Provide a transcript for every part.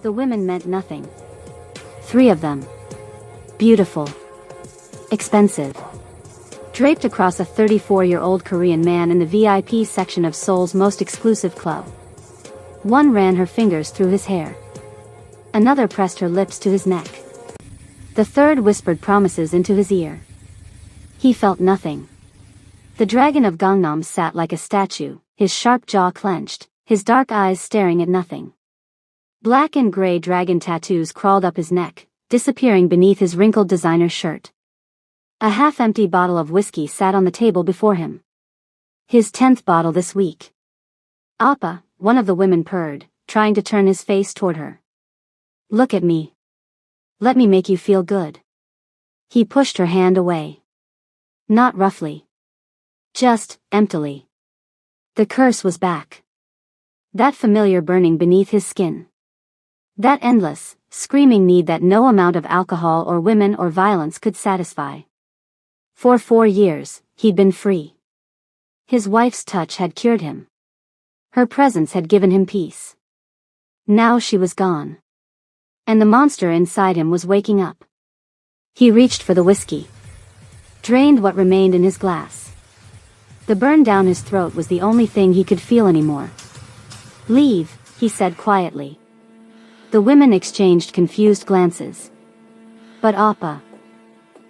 The women meant nothing. 3 of them. Beautiful. Expensive. Draped across a 34-year-old Korean man in the VIP section of Seoul's most exclusive club. One ran her fingers through his hair. Another pressed her lips to his neck. The third whispered promises into his ear. He felt nothing. The dragon of Gangnam sat like a statue, his sharp jaw clenched, his dark eyes staring at nothing. Black and gray dragon tattoos crawled up his neck, disappearing beneath his wrinkled designer shirt. A half-empty bottle of whiskey sat on the table before him. His 10th bottle this week. Appa, one of the women purred, trying to turn his face toward her. Look at me. Let me make you feel good. He pushed her hand away. Not roughly. Just, emptily. The curse was back. That familiar burning beneath his skin. That endless, screaming need that no amount of alcohol or women or violence could satisfy. For 4 years, he'd been free. His wife's touch had cured him. Her presence had given him peace. Now she was gone. And the monster inside him was waking up. He reached for the whiskey. Drained what remained in his glass. The burn down his throat was the only thing he could feel anymore. Leave, he said quietly. The women exchanged confused glances. But Appa.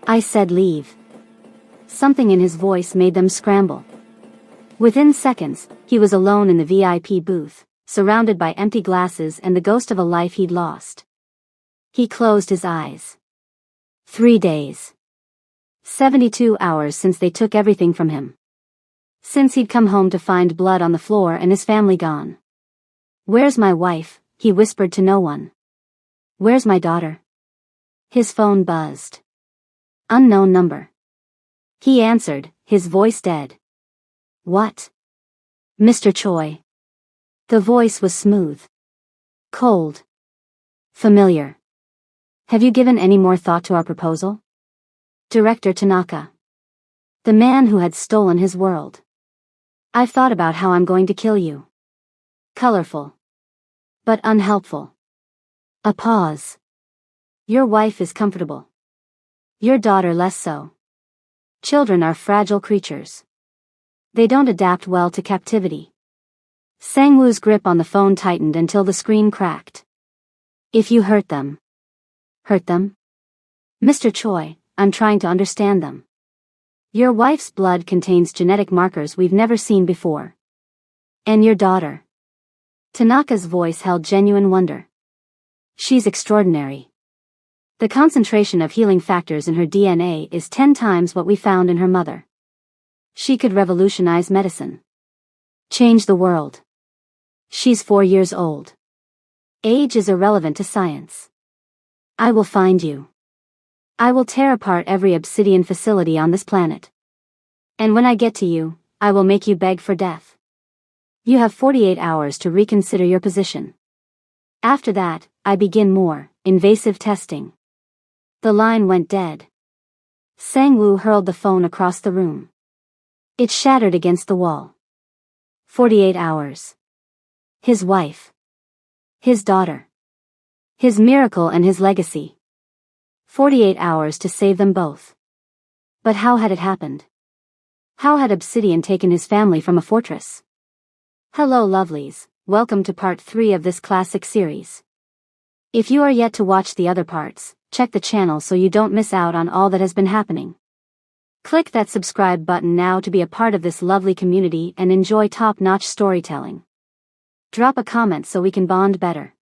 I said leave. Something in his voice made them scramble. Within seconds, he was alone in the VIP booth, surrounded by empty glasses and the ghost of a life he'd lost. He closed his eyes. 3 days. 72 hours since they took everything from him. Since he'd come home to find blood on the floor and his family gone. Where's my wife? He whispered to no one. Where's my daughter? His phone buzzed. Unknown number. He answered, his voice dead. What? Mr. Choi. The voice was smooth. Cold. Familiar. Have you given any more thought to our proposal? Director Tanaka. The man who had stolen his world. I've thought about how I'm going to kill you. Colorful. But unhelpful. A pause. Your wife is comfortable. Your daughter less so. Children are fragile creatures. They don't adapt well to captivity. Sang-woo's grip on the phone tightened until the screen cracked. If you hurt them. Hurt them? Mr. Choi, I'm trying to understand them. Your wife's blood contains genetic markers we've never seen before. And your daughter. Tanaka's voice held genuine wonder. She's extraordinary. The concentration of healing factors in her DNA is 10 times what we found in her mother. She could revolutionize medicine. Change the world. She's 4 years old. Age is irrelevant to science. I will find you. I will tear apart every obsidian facility on this planet. And when I get to you, I will make you beg for death. You have 48 hours to reconsider your position. After that, I begin more invasive testing. The line went dead. Sang-woo hurled the phone across the room. It shattered against the wall. 48 hours. His wife. His daughter. His miracle and his legacy. 48 hours to save them both. But how had it happened? How had Obsidian taken his family from a fortress? Hello lovelies, welcome to part 3 of this classic series. If you are yet to watch the other parts, check the channel so you don't miss out on all that has been happening. Click that subscribe button now to be a part of this lovely community and enjoy top-notch storytelling. Drop a comment so we can bond better.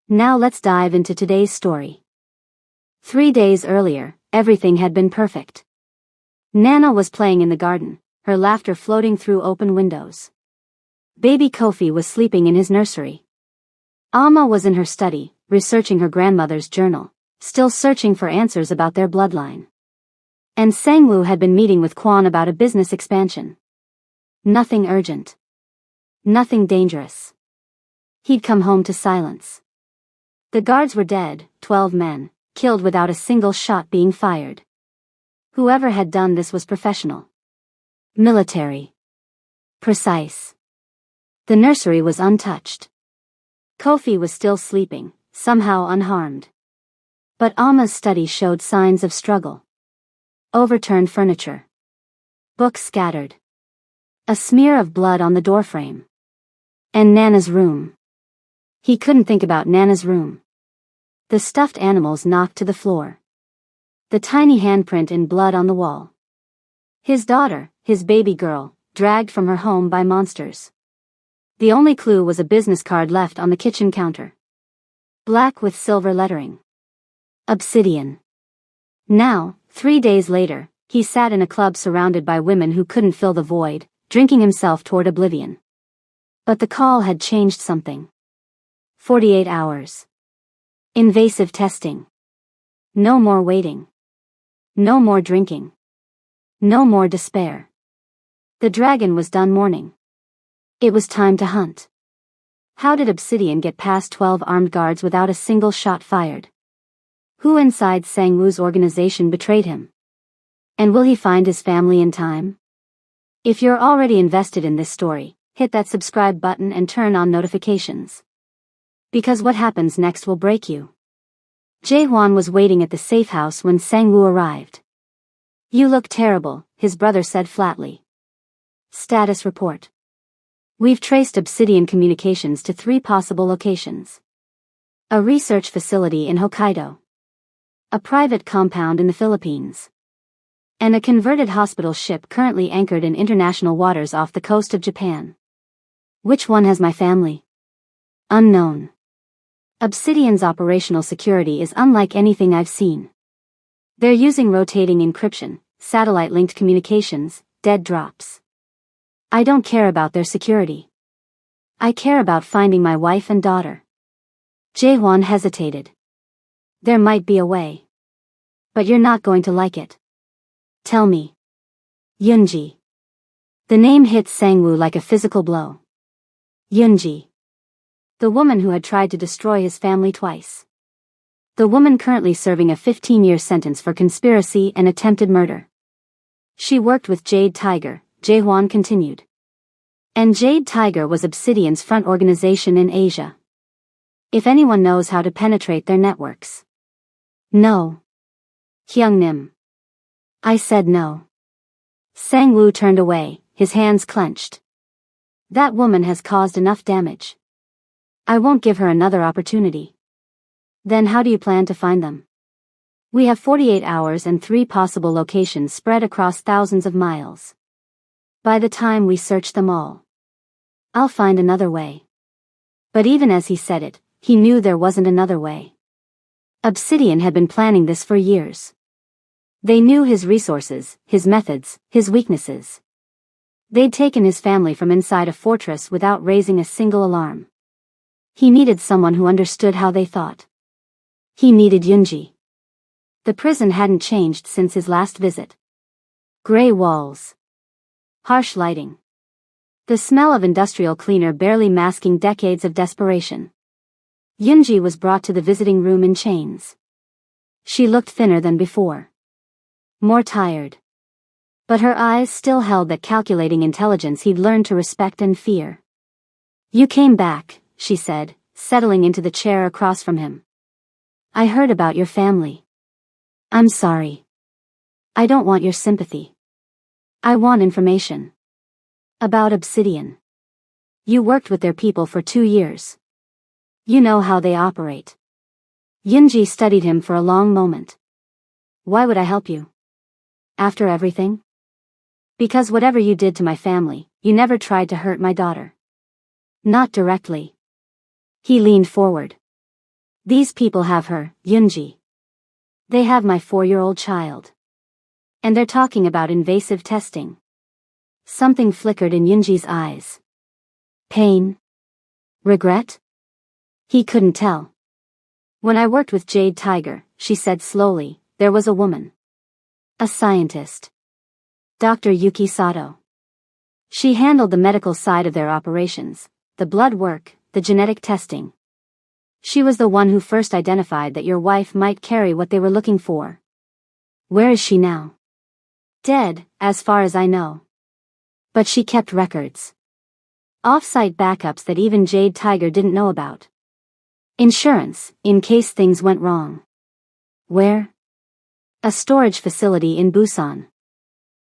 Now let's dive into today's story. 3 days earlier, everything had been perfect. Nana was playing in the garden, her laughter floating through open windows. Baby Kofi was sleeping in his nursery. Alma was in her study, researching her grandmother's journal, still searching for answers about their bloodline. And Sang-woo had been meeting with Kwon about a business expansion. Nothing urgent. Nothing dangerous. He'd come home to silence. The guards were dead, 12 men, killed without a single shot being fired. Whoever had done this was professional. Military. Precise. The nursery was untouched. Kofi was still sleeping, somehow unharmed. But Alma's study showed signs of struggle. Overturned furniture. Books scattered. A smear of blood on the doorframe. And Nana's room. He couldn't think about Nana's room. The stuffed animals knocked to the floor. The tiny handprint in blood on the wall. His daughter, his baby girl, dragged from her home by monsters. The only clue was a business card left on the kitchen counter. Black with silver lettering. Obsidian. Now, 3 days later, he sat in a club surrounded by women who couldn't fill the void, drinking himself toward oblivion. But the call had changed something. 48 hours. Invasive testing. No more waiting. No more drinking. No more despair. The dragon was done mourning. It was time to hunt. How did Obsidian get past 12 armed guards without a single shot fired? Who inside Sang-woo's organization betrayed him? And will he find his family in time? If you're already invested in this story, hit that subscribe button and turn on notifications. Because what happens next will break you. Jae-hwan was waiting at the safe house when Sang-woo arrived. You look terrible, his brother said flatly. Status report. We've traced Obsidian communications to 3 possible locations. A research facility in Hokkaido. A private compound in the Philippines. And a converted hospital ship currently anchored in international waters off the coast of Japan. Which one has my family? Unknown. Obsidian's operational security is unlike anything I've seen. They're using rotating encryption, satellite-linked communications, dead drops. I don't care about their security. I care about finding my wife and daughter. Jae-hwan hesitated. There might be a way. But you're not going to like it. Tell me. Yoonji. The name hit Sang-woo like a physical blow. Yoonji. The woman who had tried to destroy his family twice. The woman currently serving a 15-year sentence for conspiracy and attempted murder. She worked with Jade Tiger, Jae-hwan continued. And Jade Tiger was Obsidian's front organization in Asia. If anyone knows how to penetrate their networks. No. Hyung-nim. I said no. Sang-woo turned away, his hands clenched. That woman has caused enough damage. I won't give her another opportunity. Then how do you plan to find them? We have 48 hours and 3 possible locations spread across thousands of miles. By the time we search them all, I'll find another way. But even as he said it, he knew there wasn't another way. Obsidian had been planning this for years. They knew his resources, his methods, his weaknesses. They'd taken his family from inside a fortress without raising a single alarm. He needed someone who understood how they thought. He needed Yoonji. The prison hadn't changed since his last visit. Gray walls. Harsh lighting. The smell of industrial cleaner barely masking decades of desperation. Yoonji was brought to the visiting room in chains. She looked thinner than before. More tired. But her eyes still held that calculating intelligence he'd learned to respect and fear. You came back, she said, settling into the chair across from him. I heard about your family. I'm sorry. I don't want your sympathy. I want information. About Obsidian. You worked with their people for 2 years. You know how they operate. Yoonji studied him for a long moment. Why would I help you? After everything? Because whatever you did to my family, you never tried to hurt my daughter. Not directly. He leaned forward. These people have her, Yoonji. They have my 4-year-old child. And they're talking about invasive testing. Something flickered in Yoonji's eyes. Pain? Regret? He couldn't tell. When I worked with Jade Tiger, she said slowly, there was a woman. A scientist. Dr. Yuki Sato. She handled the medical side of their operations, the blood work, the genetic testing. She was the one who first identified that your wife might carry what they were looking for. Where is she now? Dead, as far as I know. But she kept records. Off-site backups that even Jade Tiger didn't know about. Insurance, in case things went wrong. Where? A storage facility in Busan.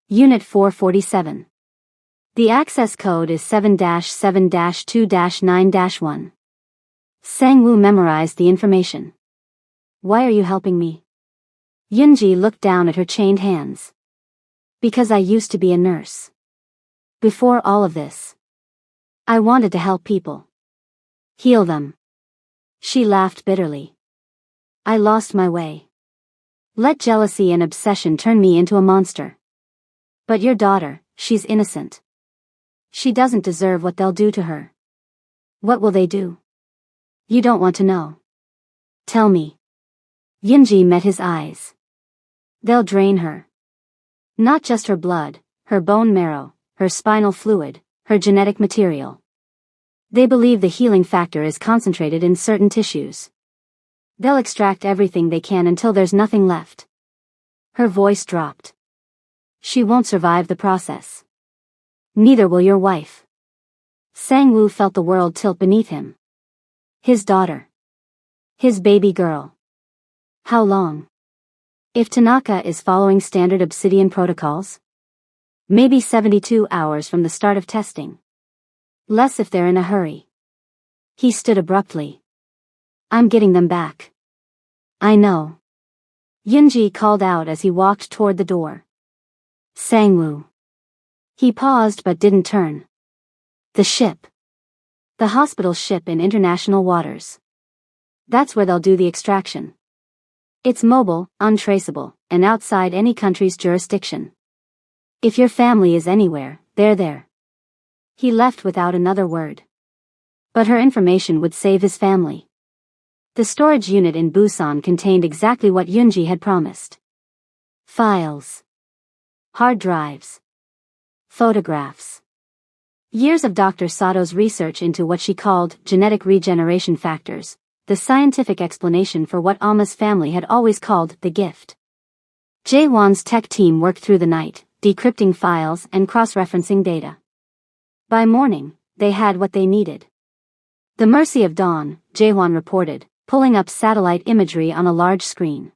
Unit 447. The access code is 7-7-2-9-1. Sang-woo memorized the information. Why are you helping me? Yoonji looked down at her chained hands. Because I used to be a nurse. Before all of this. I wanted to help people. Heal them. She laughed bitterly. I lost my way. Let jealousy and obsession turn me into a monster. But your daughter, she's innocent. She doesn't deserve what they'll do to her. What will they do? You don't want to know. Tell me. Yoonji met his eyes. They'll drain her. Not just her blood, her bone marrow, her spinal fluid, her genetic material. They believe the healing factor is concentrated in certain tissues. They'll extract everything they can until there's nothing left. Her voice dropped. She won't survive the process. Neither will your wife. Sang-woo felt the world tilt beneath him. His daughter. His baby girl. How long? If Tanaka is following standard Obsidian protocols? Maybe 72 hours from the start of testing. Less if they're in a hurry. He stood abruptly. I'm getting them back. I know. Yoonji called out as he walked toward the door. Sang-woo. He paused but didn't turn. The ship. The hospital ship in international waters. That's where they'll do the extraction. It's mobile, untraceable, and outside any country's jurisdiction. If your family is anywhere, they're there. He left without another word. But her information would save his family. The storage unit in Busan contained exactly what Yoonji had promised. Files. Hard drives. Photographs. Years of Dr. Sato's research into what she called genetic regeneration factors, the scientific explanation for what Alma's family had always called the gift. Jaewon's tech team worked through the night, decrypting files and cross-referencing data. By morning, they had what they needed. The mercy of dawn, Jaewon reported, pulling up satellite imagery on a large screen.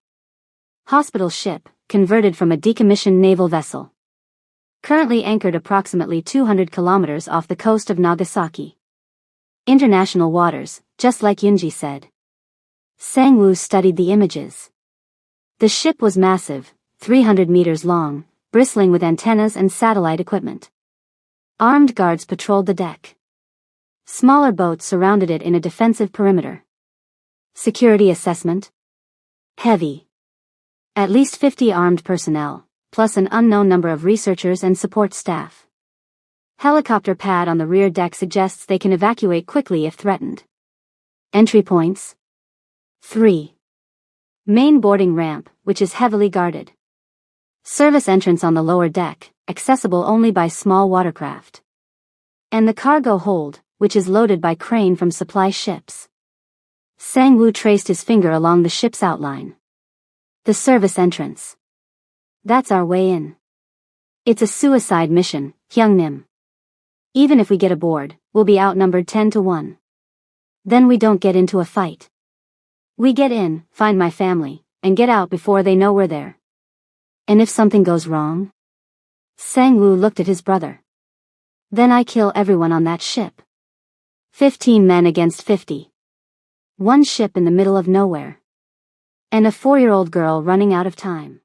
Hospital ship, converted from a decommissioned naval vessel. Currently anchored approximately 200 kilometers off the coast of Nagasaki. International waters, just like Yoonji said. Sang-woo studied the images. The ship was massive, 300 meters long, bristling with antennas and satellite equipment. Armed guards patrolled the deck. Smaller boats surrounded it in a defensive perimeter. Security assessment? Heavy. At least 50 armed personnel, plus an unknown number of researchers and support staff. Helicopter pad on the rear deck suggests they can evacuate quickly if threatened. Entry points? 3. Main boarding ramp, which is heavily guarded. Service entrance on the lower deck, accessible only by small watercraft. And the cargo hold, which is loaded by crane from supply ships. Sang-woo traced his finger along the ship's outline. The service entrance. That's our way in. It's a suicide mission, Hyungnim. Even if we get aboard, we'll be outnumbered 10-1. Then we don't get into a fight. We get in, find my family, and get out before they know we're there. And if something goes wrong? Sang-woo looked at his brother. Then I kill everyone on that ship. 15 men against 50. One ship in the middle of nowhere. And a 4-year-old girl running out of time.